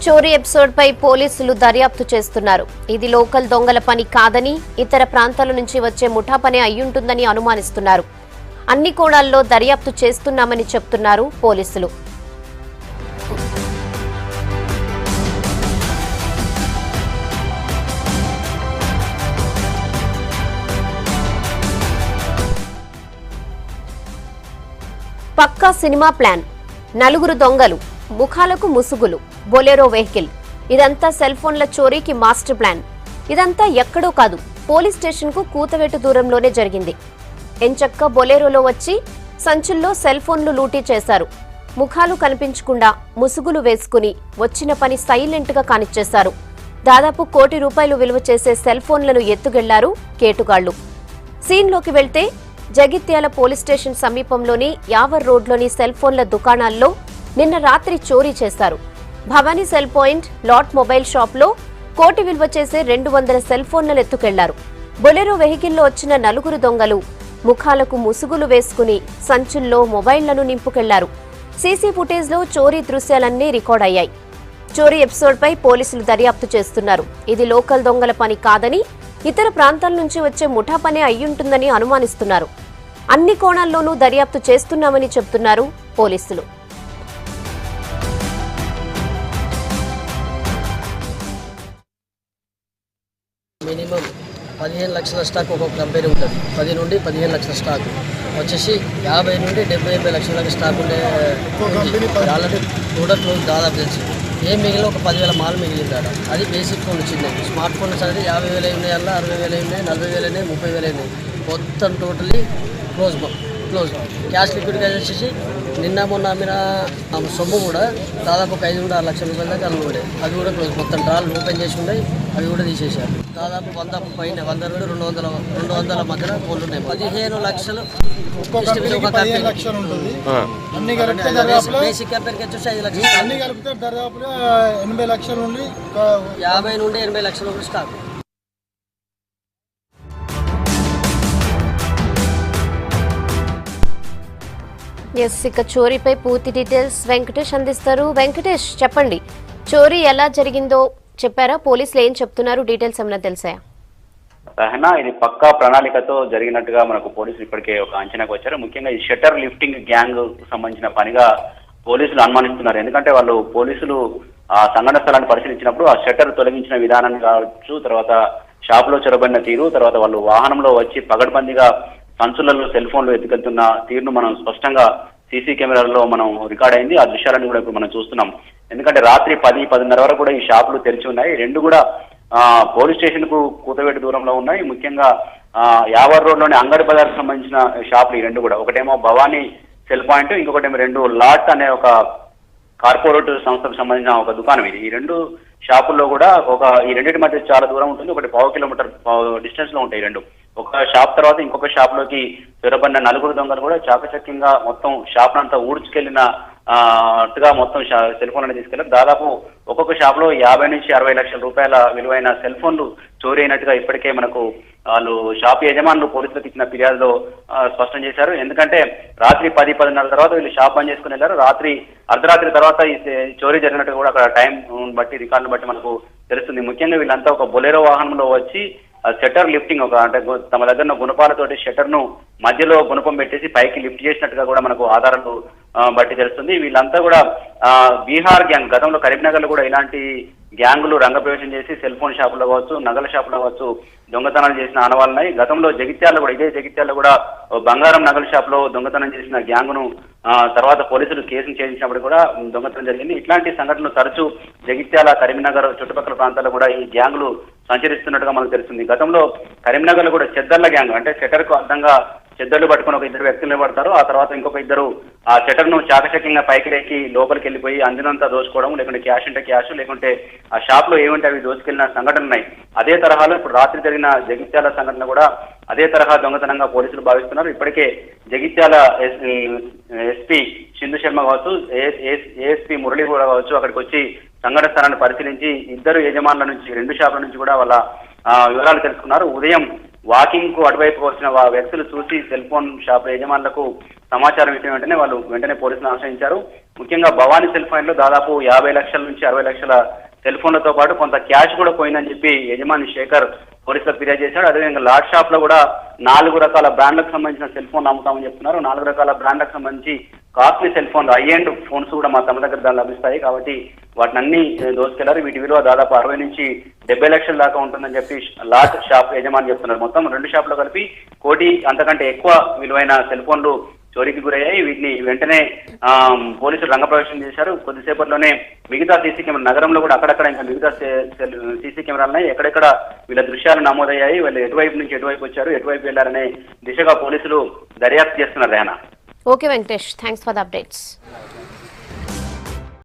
చోరీ ఎపిసోడ్ పై పోలీసులు దర్యాప్తు చేస్తున్నారు. ఇది లోకల్ దొంగల పని కాదని, ఇతర ప్రాంతాల నుంచి వచ్చే ముఠా పని అయ్యుంటుందని అనుమానిస్తున్నారు. అన్ని కోణాల్లో దర్యాప్తు చేస్తున్నామని చెప్తున్నారు పోలీసులు. పక్కా సినిమా ప్లాన్. నలుగురు దొంగలు, ముఖాలకు ముసుగులు, బొలెరో వెహికల్. ఇదంతా సెల్ ఫోన్ల చోరీకి మాస్టర్ ప్లాన్. ఇదంతా ఎక్కడో కాదు, పోలీస్ స్టేషన్ కు కూతవేటు దూరంలోనే జరిగింది. ఎంచక్క బొలెరోలో వచ్చి సంచుల్లో సెల్ ఫోన్లు లూటీ చేశారు. ముఖాలు కనిపించకుండా ముసుగులు వేసుకుని వచ్చిన పని సైలెంట్ గా కానిచ్చేశారు. దాదాపు ₹1 కోటి విలువ చేసే సెల్ ఫోన్లను ఎత్తుకెళ్లారు కేటుగాళ్లు. సీన్లోకి వెళ్తే జగిత్యాల పోలీస్ స్టేషన్ సమీపంలోని యావర్ రోడ్లోని సెల్ ఫోన్ల దుకాణాల్లో నిన్న రాత్రి చోరీ చేశారు. Bhavani cell point, lot mobile షాప్లో ₹1 విలువ చేసే 200 సెల్ ఫోన్లను ఎత్తుకెళ్లారు. బొలెరో వెహికల్లో వచ్చిన నలుగురు దొంగలు ముఖాలకు ముసుగులు వేసుకుని సంచుల్లో మొబైళ్లను నింపుకెళ్లారు. సీసీ ఫుటేజ్లో చోరీ దృశ్యాలన్నీ రికార్డ్ అయ్యాయి. చోరీ ఎపిసోడ్పై పోలీసులు దర్యాప్తు చేస్తున్నారు. ఇది లోకల్ దొంగల పని కాదని, ఇతర ప్రాంతాల నుంచి వచ్చే ముఠా పని అయ్యుంటుందని అనుమానిస్తున్నారు. అన్ని కోణాల్లోనూ దర్యాప్తు చేస్తున్నామని చెబుతున్నారు పోలీసులు. మినిమం 15 లక్షల స్టాక్ ఒక్కొక్క కంపెనీ ఉంటుంది. 10 నుండి 15 లక్షల స్టాక్ వచ్చేసి 50 నుండి 70 లక్షల దాకా స్టాక్ ఉండే ఆల్రెడీ ప్రోడక్ట్ దాదాపు తెలిసి ఏం మిగిలిన ఒక 10,000 మాల్ మిగిలింది. అది బేసిక్ ఫోన్ చిన్నది. స్మార్ట్ ఫోన్స్ అనేది 50,000 ఉన్నాయి, అలా 60,000 ఉన్నాయి, 40,000 ఉన్నాయి, 30,000 ఉన్నాయి. మొత్తం టోటలీ క్లోజ్. క్యాష్ లిక్విడ్ వచ్చేసి నిన్న మొన్న అమ్మిన సొమ్ము కూడా దాదాపు ఒక 5 నుండి 6 లక్షల రూపాయల దాకా అమ్ముడే. అది కూడా క్లోజ్. మొత్తం డ్రాలు ఓపెన్ చేసి ఉన్నాయి, అవి కూడా తీసేశారు. దాదాపు 100 పైన 100 నుండి 200 మధ్యన ఫోన్లు ఉన్నాయి. 15 లక్షలు బేసిక్ కంపెనీకి వచ్చేసి 5 లక్షలు, 80 లక్షల నుండి 50 నుండి 80 లక్షల వరకు స్టాక్. ఇక చోరీపై పూర్తి డీటెయిల్స్ వెంకటేష్ అందిస్తారు. వెంకటేష్, చెప్పండి, చోరీ ఎలా జరిగిందో చెప్పారా? పోలీసులు ఏం చెప్తున్నారు? డీటెయిల్స్ ఏమైనా తెలిసాయా? సహనా, ఇది పక్కా ప్రణాళికతో జరిగినట్టుగా మనకు పోలీసులు ఇప్పటికే ఒక అంచనాకు వచ్చారు. ముఖ్యంగా ఈ షట్టర్ లిఫ్టింగ్ గ్యాంగ్ సంబంధించిన పనిగా పోలీసులు అనుమానిస్తున్నారు. ఎందుకంటే వాళ్ళు పోలీసులు ఆ సంఘటన స్థలాన్ని పరిశీలించినప్పుడు ఆ షట్టర్ తొలగించిన విధానం కావచ్చు, తర్వాత షాప్ లో చొరబడిన తీరు, తర్వాత వాళ్ళు వాహనంలో వచ్చి పగడ్బందీగా సంచులలో సెల్ ఫోన్లు ఎత్తుకెళ్తున్న తీరును మనం స్పష్టంగా సీసీ కెమెరాల్లో మనం రికార్డ్ అయింది. ఆ దృశ్యాలను కూడా ఇప్పుడు మనం చూస్తున్నాం. ఎందుకంటే రాత్రి 10-10:30 వరకు కూడా ఈ షాపులు తెరిచి ఉన్నాయి. రెండు కూడా పోలీస్ స్టేషన్ కు కూతవేటు దూరంలో ఉన్నాయి. ముఖ్యంగా యావర్ రోడ్లోని అంగడి బజార్కు సంబంధించిన షాపులు ఈ రెండు కూడా. ఒకటేమో భవానీ సెల్ పాయింట్, ఇంకొకటేమో 2 లాట్ అనే ఒక కార్పొరేట్ సంస్థకు సంబంధించిన ఒక దుకాణం ఇది. ఈ 2 షాపుల్లో కూడా ఈ రెండింటి మధ్య చాలా దూరం ఉంటుంది. ఒకటి 1/2 కిలోమీటర్ డిస్టెన్స్ లో ఉంటాయి రెండు. ఒక షాప్ తర్వాత ఇంకొక షాప్ లోకి చొరబడిన నలుగురు దొంగలు కూడా చాకచక్యంగా మొత్తం షాప్ నంతా ఊడ్చుకెళ్లిన అట్టుగా మొత్తం సెల్ ఫోన్లను తీసుకెళ్లారు. దాదాపు ఒక్కొక్క షాప్ లో 50 నుంచి 60 లక్షల రూపాయల విలువైన సెల్ ఫోన్లు చోరీ అయినట్టుగా ఇప్పటికే మనకు వాళ్ళు షాప్ యజమానులు పోలీసులకు ఇచ్చిన ఫిర్యాదులో స్పష్టం చేశారు. ఎందుకంటే రాత్రి 10-10:30 తర్వాత వీళ్ళు షాప్ బంద్ చేసుకుని వెళ్ళారు. అర్ధరాత్రి తర్వాత ఈ చోరీ జరిగినట్టు కూడా అక్కడ టైం బట్టి రికార్డును బట్టి మనకు తెలుస్తుంది. ముఖ్యంగా వీళ్ళంతా ఒక బొలెరో వాహనంలో వచ్చి షట్టర్ లిఫ్టింగ్ అంటే తమ దగ్గర గుణపాలతోటి షట్టర్ ను మధ్యలో గుణపం పెట్టేసి పైకి లిఫ్ట్ చేసినట్టుగా కూడా మనకు ఆధారాలు బట్టి తెలుస్తుంది. వీళ్ళంతా కూడా బీహార్ గ్యాంగ్. గతంలో కరీంనగర్ లో కూడా ఇలాంటి గ్యాంగులు రంగప్రవేశం చేసి సెల్ ఫోన్ షాపులో కావచ్చు, నగల షాపులో కావచ్చు దొంగతనాలు చేసిన ఆనవాళ్ళున్నాయి. గతంలో జగిత్యాలలో కూడా బంగారం నగల షాప్ లో దొంగతనం చేసిన గ్యాంగును తర్వాత పోలీసులు కేసును ఛేదించినప్పుడు కూడా దొంగతనం జరిగింది. ఇట్లాంటి సంఘటనలు తరచూ జగిత్యాల, కరీంనగర్ చుట్టుపక్కల ప్రాంతాల్లో కూడా ఈ గ్యాంగులు సంచరిస్తున్నట్టుగా మనకు తెలుస్తుంది. గతంలో కరీంనగర్ లో కూడా చెద్దర్ల గ్యాంగ్, అంటే షట్టర్ కు అర్థంగా చెద్దర్లు పట్టుకుని ఒక 2 వ్యక్తులు పడతారు. ఆ తర్వాత ఇంకొక 2 ఆ షట్టర్ ను చాకచక్యంగా పైకి రేకి లోపలికి వెళ్ళిపోయి అందినంతా దోచుకోవడం, లేకుంటే క్యాష్ ఉంటే క్యాష్, లేకుంటే ఆ షాప్ లో ఏమంటే అవి దోచుకెళ్లిన సంఘటనలు ఉన్నాయి. అదే తరహాలో ఇప్పుడు రాత్రి జరిగిన జగిత్యాల సంఘటన కూడా అదే తరహా దొంగతనంగా పోలీసులు భావిస్తున్నారు. ఇప్పటికే జగిత్యాల ఎస్పీ సింధు శర్మ కావచ్చు, ఏఎస్పీ మురళి కూడా కావచ్చు అక్కడికి వచ్చి సంఘటన స్థలాన్ని పరిశీలించి 2 యజమానుల నుంచి 2 షాపుల నుంచి కూడా వాళ్ళ వివరాలు తెలుసుకున్నారు. ఉదయం వాకింగ్ కు అటువైపు వచ్చిన వ్యక్తులు చూసి సెల్ ఫోన్ షాప్ యజమానులకు సమాచారం ఇచ్చిన వెంటనే వాళ్ళు వెంటనే పోలీసులను ఆశ్రయించారు. ముఖ్యంగా భవానీ సెల్ ఫోన్ లో దాదాపు 50 లక్షల నుంచి 60 లక్షల సెల్ ఫోన్లతో పాటు కొంత క్యాష్ కూడా పోయిందని చెప్పి యజమాని శేఖర్ పోలీసులకు ఫిర్యాదు చేశాడు. అదేవిధంగా లాట్ షాప్ లో కూడా 4 రకాల బ్రాండ్లకు సంబంధించిన సెల్ ఫోన్ అమ్ముతామని చెప్తున్నారు. 4 రకాల బ్రాండ్లకు సంబంధించి costly cell phone high end phones కూడా మా తమ దగ్గర దాని లభిస్తాయి కాబట్టి వాటిని అన్ని దోసుకెళ్లారు. వీటి విలువ దాదాపు 60 నుంచి 70 లక్షల దాకా ఉంటుందని చెప్పి లాట్ షాప్ యజమాని చెప్తున్నారు. మొత్తం 2 షాపులు కలిపి 1 కోటి అంతకంటే ఎక్కువ విలువైన సెల్ ఫోన్లు చోరీకి గురయ్యాయి. వీటిని వెంటనే పోలీసులు రంగప్రవేశం చేశారు. కొద్దిసేపట్లోనే మిగతా సీసీ కెమెరా నగరంలో కూడా అక్కడక్కడ ఇంకా మిగతా సీసీ కెమెరాలున్నాయి. ఎక్కడెక్కడ వీళ్ళ దృశ్యాలు నమోదయ్యాయి, వీళ్ళు ఎటువైపు నుంచి ఎటువైపు వచ్చారు, ఎటువైపు వెళ్లారనే దిశగా పోలీసులు దర్యాప్తు చేస్తున్నారు. రేనా. Okay Venkatesh, thanks for the updates.